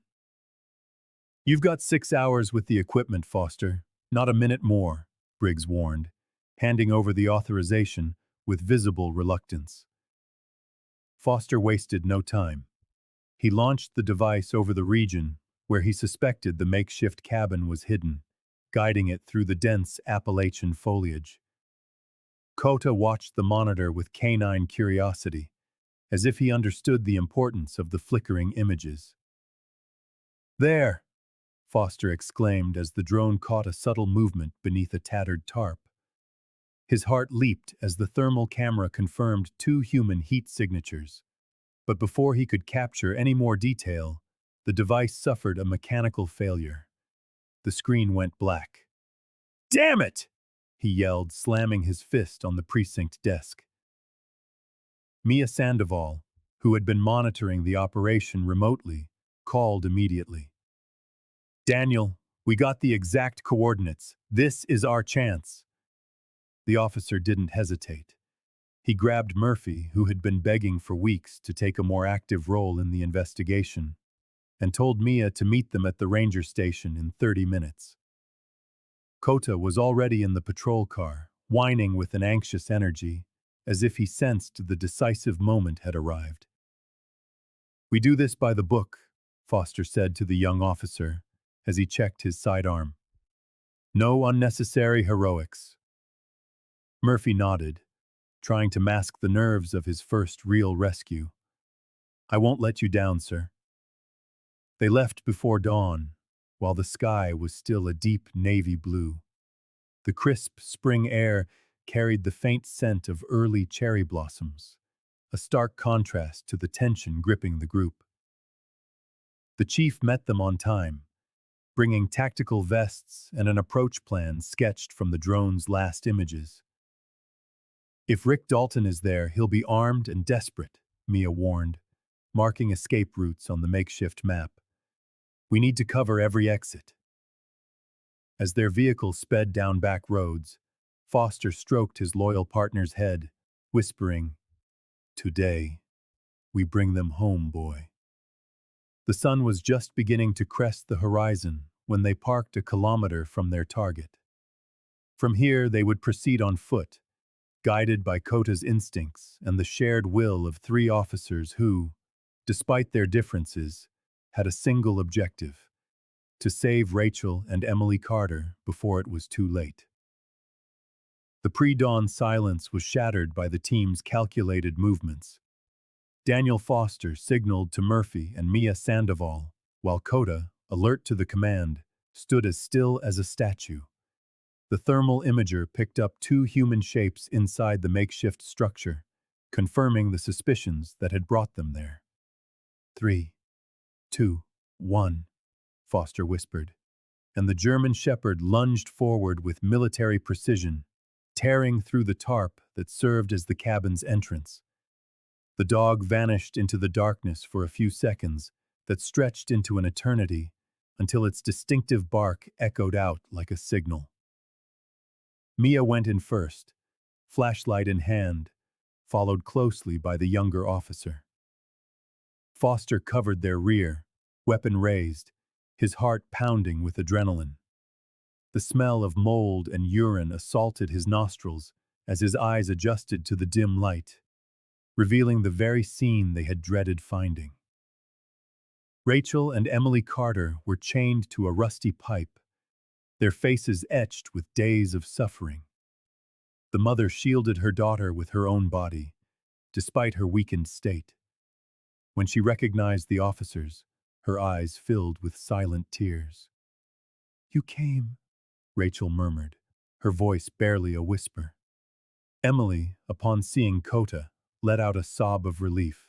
"You've got 6 hours with the equipment, Foster, not a minute more," Briggs warned, handing over the authorization with visible reluctance. Foster wasted no time. He launched the device over the region where he suspected the makeshift cabin was hidden, guiding it through the dense Appalachian foliage. Kota watched the monitor with canine curiosity, as if he understood the importance of the flickering images. "There!" Foster exclaimed as the drone caught a subtle movement beneath a tattered tarp. His heart leaped as the thermal camera confirmed 2 human heat signatures. But before he could capture any more detail, the device suffered a mechanical failure. The screen went black. "Damn it!" he yelled, slamming his fist on the precinct desk. Mia Sandoval, who had been monitoring the operation remotely, called immediately. "Daniel, we got the exact coordinates. This is our chance." The officer didn't hesitate. He grabbed Murphy, who had been begging for weeks to take a more active role in the investigation, and told Mia to meet them at the ranger station in 30 minutes. Kota was already in the patrol car, whining with an anxious energy, as if he sensed the decisive moment had arrived. "We do this by the book," Foster said to the young officer as he checked his sidearm. "No unnecessary heroics." Murphy nodded, trying to mask the nerves of his first real rescue. "I won't let you down, sir." They left before dawn, while the sky was still a deep navy blue. The crisp spring air carried the faint scent of early cherry blossoms, a stark contrast to the tension gripping the group. The chief met them on time, bringing tactical vests and an approach plan sketched from the drone's last images. "If Rick Dalton is there, he'll be armed and desperate," Mia warned, marking escape routes on the makeshift map. "We need to cover every exit." As their vehicle sped down back roads, Foster stroked his loyal partner's head, whispering, "Today, we bring them home, boy." The sun was just beginning to crest the horizon when they parked a kilometer from their target. From here, they would proceed on foot, guided by Kota's instincts and the shared will of three officers who, despite their differences, had a single objective: to save Rachel and Emily Carter before it was too late. The pre-dawn silence was shattered by the team's calculated movements. Daniel Foster signaled to Murphy and Mia Sandoval, while Kota, alert to the command, stood as still as a statue. The thermal imager picked up two human shapes inside the makeshift structure, confirming the suspicions that had brought them there. "3, 2, 1, Foster whispered, and the German shepherd lunged forward with military precision, tearing through the tarp that served as the cabin's entrance. The dog vanished into the darkness for a few seconds that stretched into an eternity until its distinctive bark echoed out like a signal. Mia went in first, flashlight in hand, followed closely by the younger officer. Foster covered their rear, weapon raised, his heart pounding with adrenaline. The smell of mold and urine assaulted his nostrils as his eyes adjusted to the dim light, revealing the very scene they had dreaded finding. Rachel and Emily Carter were chained to a rusty pipe, their faces etched with days of suffering. The mother shielded her daughter with her own body, despite her weakened state. When she recognized the officers, her eyes filled with silent tears. "You came," Rachel murmured, her voice barely a whisper. Emily, upon seeing Kota, let out a sob of relief.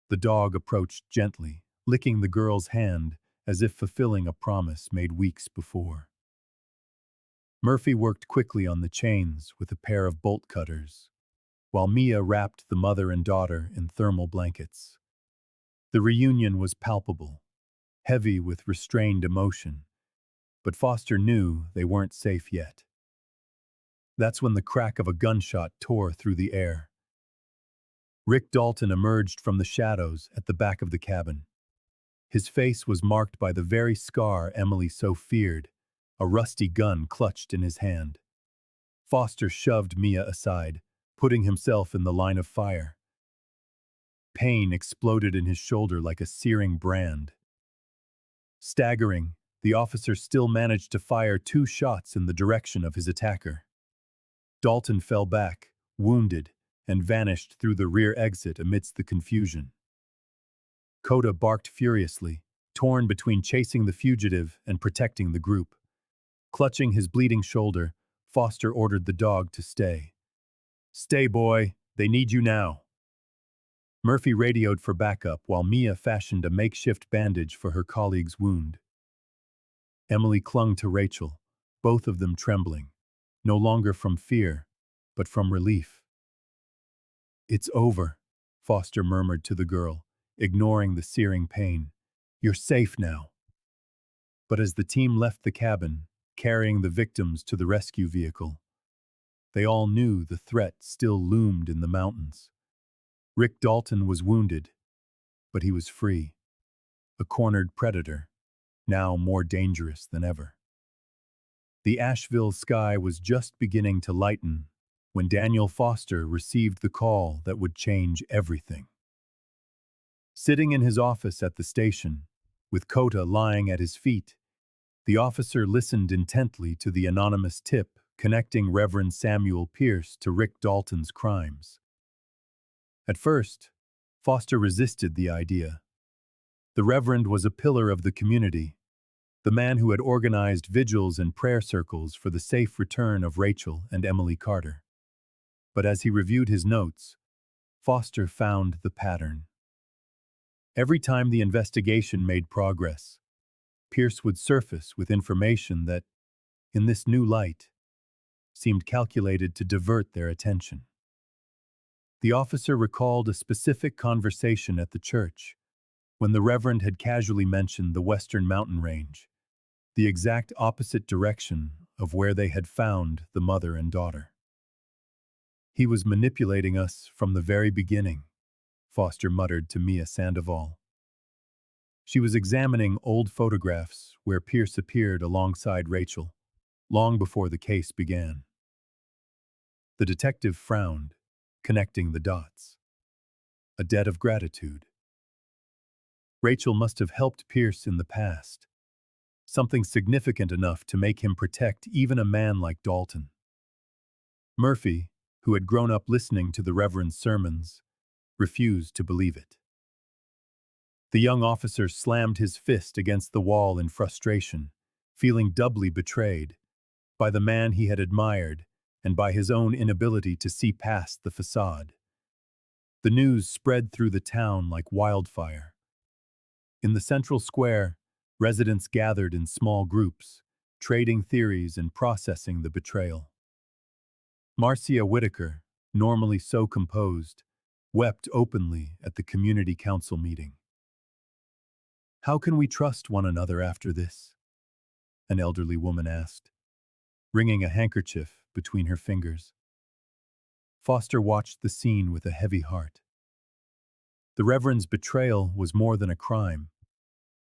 The dog approached gently, licking the girl's hand as if fulfilling a promise made weeks before. Murphy worked quickly on the chains with a pair of bolt cutters, while Mia wrapped the mother and daughter in thermal blankets. The reunion was palpable, heavy with restrained emotion, but Foster knew they weren't safe yet. That's when the crack of a gunshot tore through the air. Rick Dalton emerged from the shadows at the back of the cabin. His face was marked by the very scar Emily so feared, a rusty gun clutched in his hand. Foster shoved Mia aside, putting himself in the line of fire. Pain exploded in his shoulder like a searing brand. Staggering, the officer still managed to fire 2 shots in the direction of his attacker. Dalton fell back, wounded, and vanished through the rear exit amidst the confusion. Kota barked furiously, torn between chasing the fugitive and protecting the group. Clutching his bleeding shoulder, Foster ordered the dog to stay. "Stay, boy. They need you now." Murphy radioed for backup while Mia fashioned a makeshift bandage for her colleague's wound. Emily clung to Rachel, both of them trembling, no longer from fear, but from relief. "It's over," Foster murmured to the girl, ignoring the searing pain. "You're safe now." But as the team left the cabin, carrying the victims to the rescue vehicle, they all knew the threat still loomed in the mountains. Rick Dalton was wounded, but he was free, a cornered predator, now more dangerous than ever. The Asheville sky was just beginning to lighten when Daniel Foster received the call that would change everything. Sitting in his office at the station, with Kota lying at his feet, the officer listened intently to the anonymous tip connecting Reverend Samuel Pierce to Rick Dalton's crimes. At first, Foster resisted the idea. The Reverend was a pillar of the community, the man who had organized vigils and prayer circles for the safe return of Rachel and Emily Carter. But as he reviewed his notes, Foster found the pattern. Every time the investigation made progress, Pierce would surface with information that, in this new light, seemed calculated to divert their attention. The officer recalled a specific conversation at the church, when the Reverend had casually mentioned the western mountain range, the exact opposite direction of where they had found the mother and daughter. "He was manipulating us from the very beginning," Foster muttered to Mia Sandoval. She was examining old photographs where Pierce appeared alongside Rachel, long before the case began. The detective frowned, connecting the dots. A debt of gratitude. Rachel must have helped Pierce in the past, something significant enough to make him protect even a man like Dalton. Murphy, who had grown up listening to the Reverend's sermons, refused to believe it. The young officer slammed his fist against the wall in frustration, feeling doubly betrayed by the man he had admired and by his own inability to see past the facade. The news spread through the town like wildfire. In the central square, residents gathered in small groups, trading theories and processing the betrayal. Marcia Whitaker, normally so composed, wept openly at the community council meeting. "How can we trust one another after this?" an elderly woman asked, wringing a handkerchief between her fingers. Foster watched the scene with a heavy heart. The Reverend's betrayal was more than a crime.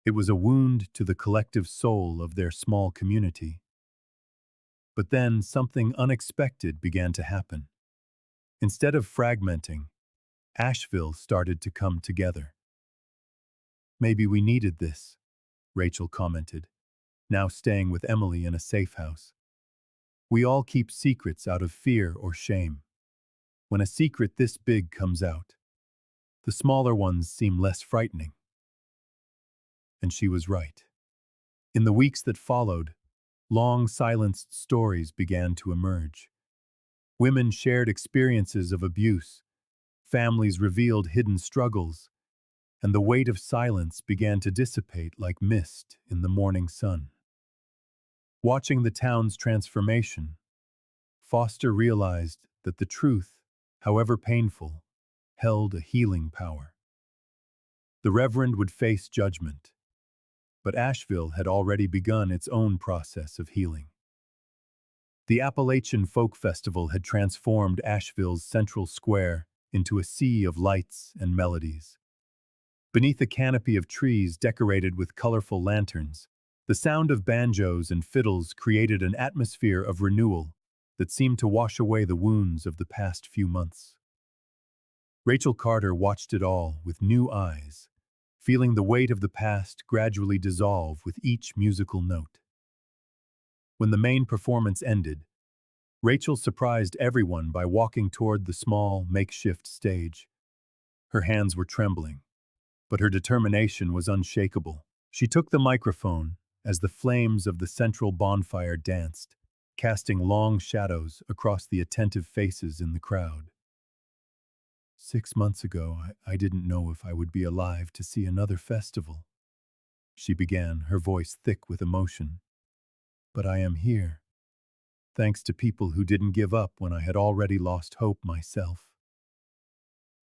It was a wound to the collective soul of their small community. But then something unexpected began to happen. Instead of fragmenting, Asheville started to come together. "Maybe we needed this," Rachel commented, now staying with Emily in a safe house. "We all keep secrets out of fear or shame. When a secret this big comes out, the smaller ones seem less frightening." And she was right. In the weeks that followed, long silenced stories began to emerge. Women shared experiences of abuse, families revealed hidden struggles, and the weight of silence began to dissipate like mist in the morning sun. Watching the town's transformation, Foster realized that the truth, however painful, held a healing power. The Reverend would face judgment, but Asheville had already begun its own process of healing. The Appalachian Folk Festival had transformed Asheville's central square into a sea of lights and melodies. Beneath a canopy of trees decorated with colorful lanterns, the sound of banjos and fiddles created an atmosphere of renewal that seemed to wash away the wounds of the past few months. Rachel Carter watched it all with new eyes, feeling the weight of the past gradually dissolve with each musical note. When the main performance ended, Rachel surprised everyone by walking toward the small, makeshift stage. Her hands were trembling, but her determination was unshakable. She took the microphone as the flames of the central bonfire danced, casting long shadows across the attentive faces in the crowd. "6 months ago, I didn't know if I would be alive to see another festival," she began, her voice thick with emotion. "But I am here, thanks to people who didn't give up when I had already lost hope myself."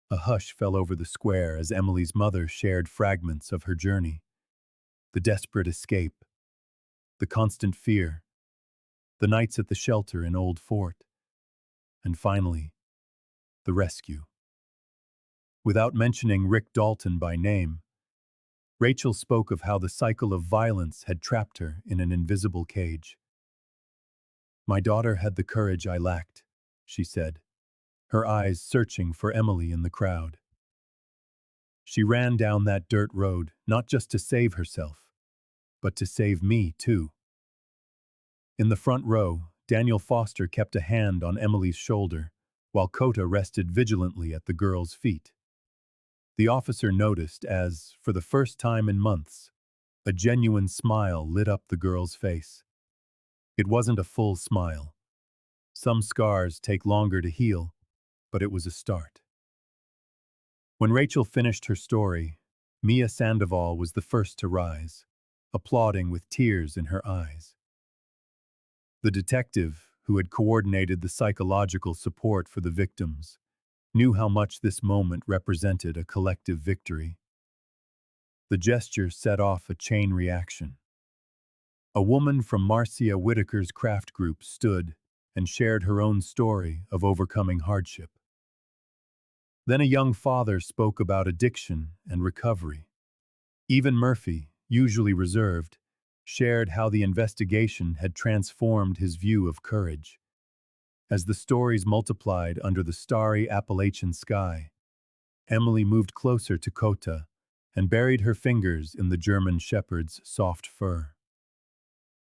A hush fell over the square as Emily's mother shared fragments of her journey. The desperate escape, the constant fear, the nights at the shelter in Old Fort, and finally, the rescue. Without mentioning Rick Dalton by name, Rachel spoke of how the cycle of violence had trapped her in an invisible cage. "My daughter had the courage I lacked," she said, her eyes searching for Emily in the crowd. She ran down that dirt road, not just to save herself, but to save me, too. In the front row, Daniel Foster kept a hand on Emily's shoulder, while Kota rested vigilantly at the girl's feet. The officer noticed as, for the first time in months, a genuine smile lit up the girl's face. It wasn't a full smile. Some scars take longer to heal, but it was a start. When Rachel finished her story, Mia Sandoval was the first to rise, applauding with tears in her eyes. The detective, who had coordinated the psychological support for the victims, knew how much this moment represented a collective victory. The gesture set off a chain reaction. A woman from Marcia Whitaker's craft group stood and shared her own story of overcoming hardship. Then a young father spoke about addiction and recovery. Even Murphy, usually reserved, shared how the investigation had transformed his view of courage. As the stories multiplied under the starry Appalachian sky, Emily moved closer to Kota and buried her fingers in the German shepherd's soft fur.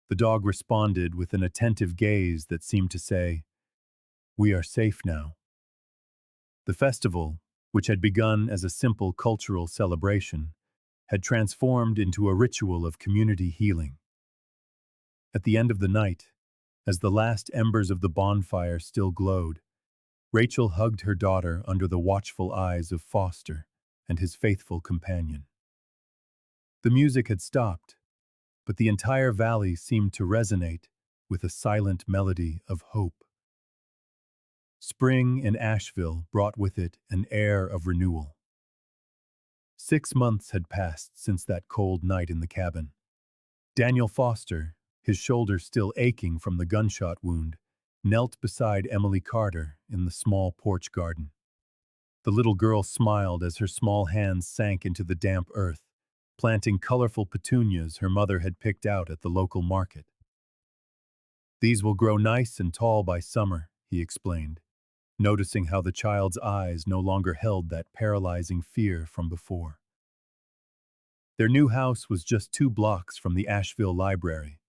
The dog responded with an attentive gaze that seemed to say, "We are safe now." The festival, which had begun as a simple cultural celebration, had transformed into a ritual of community healing. At the end of the night, as the last embers of the bonfire still glowed, Rachel hugged her daughter under the watchful eyes of Foster and his faithful companion. The music had stopped, but the entire valley seemed to resonate with a silent melody of hope. Spring in Asheville brought with it an air of renewal. 6 months had passed since that cold night in the cabin. Daniel Foster, his shoulder still aching from the gunshot wound, knelt beside Emily Carter in the small porch garden. The little girl smiled as her small hands sank into the damp earth, planting colorful petunias her mother had picked out at the local market. "These will grow nice and tall by summer," he explained, noticing how the child's eyes no longer held that paralyzing fear from before. Their new house was just 2 blocks from the Asheville Library,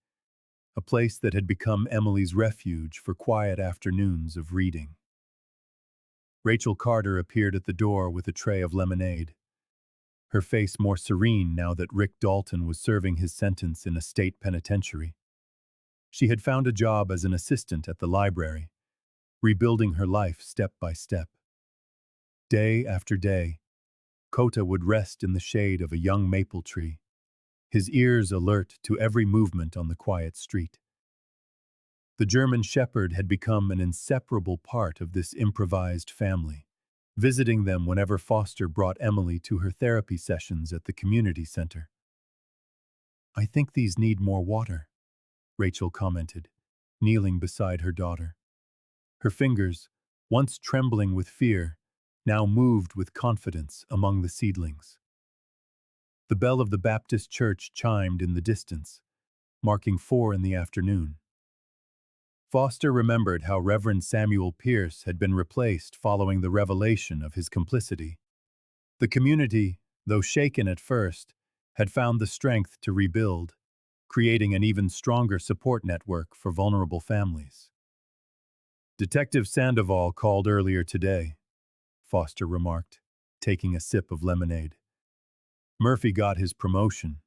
a place that had become Emily's refuge for quiet afternoons of reading. Rachel Carter appeared at the door with a tray of lemonade, her face more serene now that Rick Dalton was serving his sentence in a state penitentiary. She had found a job as an assistant at the library, rebuilding her life step by step. Day after day, Kota would rest in the shade of a young maple tree, his ears alert to every movement on the quiet street. The German shepherd had become an inseparable part of this improvised family, visiting them whenever Foster brought Emily to her therapy sessions at the community center. "I think these need more water," Rachel commented, kneeling beside her daughter. Her fingers, once trembling with fear, now moved with confidence among the seedlings. The bell of the Baptist church chimed in the distance, marking 4 in the afternoon. Foster remembered how Reverend Samuel Pierce had been replaced following the revelation of his complicity. The community, though shaken at first, had found the strength to rebuild, creating an even stronger support network for vulnerable families. "Detective Sandoval called earlier today," Foster remarked, taking a sip of lemonade. "Murphy got his promotion.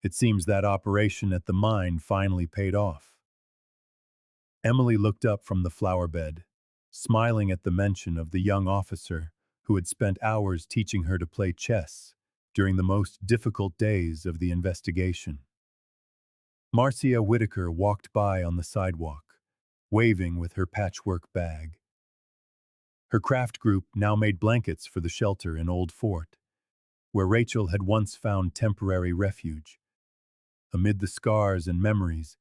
It seems that operation at the mine finally paid off." Emily looked up from the flower bed, smiling at the mention of the young officer who had spent hours teaching her to play chess during the most difficult days of the investigation. Marcia Whitaker walked by on the sidewalk, waving with her patchwork bag. Her craft group now made blankets for the shelter in Old Fort, where Rachel had once found temporary refuge. Amid the scars and memories,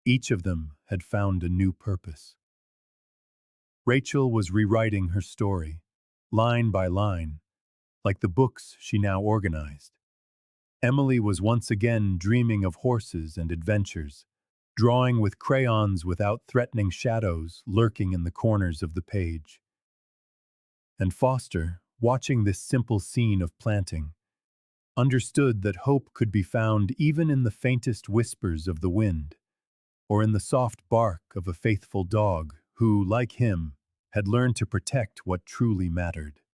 each of them had found a new purpose. Rachel was rewriting her story, line by line, like the books she now organized. Emily was once again dreaming of horses and adventures, drawing with crayons without threatening shadows lurking in the corners of the page. And Foster, watching this simple scene of planting, understood that hope could be found even in the faintest whispers of the wind, or in the soft bark of a faithful dog who, like him, had learned to protect what truly mattered.